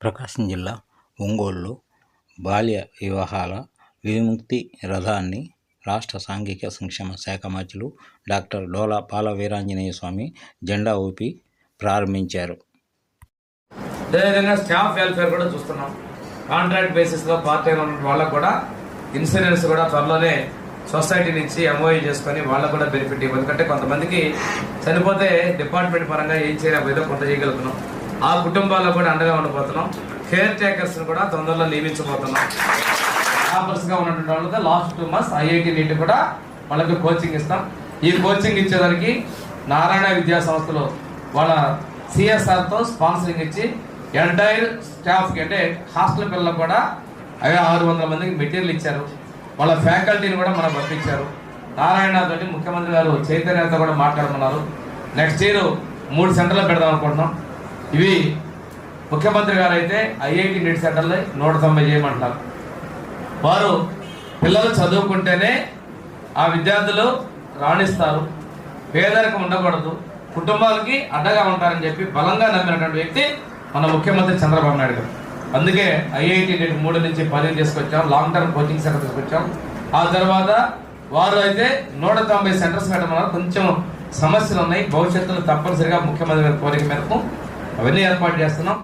ప్రకాశం జిల్లా ఒంగోలులో బాల్య వివాహాల విముక్తి రథాన్ని రాష్ట్ర సాంఘిక సంక్షేమ శాఖ మంత్రులు డాక్టర్ డోలా పాల వీరాంజనేయ స్వామి జెండా ఊపి ప్రారంభించారు. అదేవిధంగా స్టాఫ్ వెల్ఫేర్ కూడా చూస్తున్నాం. కాంట్రాక్ట్ బేసిస్లో పార్ట్ టైం ఉన్న వాళ్ళకు కూడా ఇన్సూరెన్స్ కూడా త్వరలోనే సొసైటీ నుంచి ఎంఓయూ చేసుకొని వాళ్ళకు కూడా బెనిఫిట్ ఇవ్వదు. ఎందుకంటే కొంతమందికి చనిపోతే డిపార్ట్మెంట్ పరంగా ఏం చేయలేకపోతే కొంత చేయగలుగుతున్నాం. ఆ కుటుంబాల్లో కూడా అండగా ఉండిపోతున్నాం. కేర్ టేకర్స్ని కూడా తొందరలో నియమించబోతున్నాం. ఆఫర్స్గా ఉన్నటువంటి వాళ్ళతో లాస్ట్ 2 months ఐఐటి నీట్ కూడా వాళ్ళకి కోచింగ్ ఇస్తాం. ఈ కోచింగ్ ఇచ్చేదానికి నారాయణ విద్యా సంస్థలో వాళ్ళ సిఎస్ఆర్తో స్పాన్సరింగ్ ఇచ్చి ఎంటైర్ స్టాఫ్కి అంటే హాస్టల్ పిల్లలకు కూడా 600 మందికి మెటీరియల్ ఇచ్చారు. వాళ్ళ ఫ్యాకల్టీని కూడా మనకు పంపించారు. నారాయణ తోటి ముఖ్యమంత్రి గారు చైతన్యతో కూడా మాట్లాడమన్నారు. నెక్స్ట్ ఇయర్ 3 సెంటర్లు పెడదాం అనుకుంటున్నాం. ఇవి ముఖ్యమంత్రి గారు అయితే ఐఐటి నీట్ సెంటర్లు 190 చేయమంటున్నారు. వారు పిల్లలు చదువుకుంటేనే ఆ విద్యార్థులు రాణిస్తారు, పేదరికం ఉండకూడదు, కుటుంబాలకి అడ్డగా ఉంటారని చెప్పి బలంగా నమ్మినటువంటి వ్యక్తి మన ముఖ్యమంత్రి చంద్రబాబు నాయుడు గారు. అందుకే ఐఐటి నీట్ 3 నుంచి 10 తీసుకొచ్చాం. లాంగ్ టర్మ్ కోచింగ్ సెంటర్ తీసుకొచ్చాం. ఆ తర్వాత వారు అయితే 190 సెంటర్స్ పెట్టమన్నారు. కొంచెం సమస్యలు ఉన్నాయి. భవిష్యత్తులో తప్పనిసరిగా ముఖ్యమంత్రి గారి కోరిక మేరకు అవన్నీ ఏర్పాటు చేస్తున్నాం.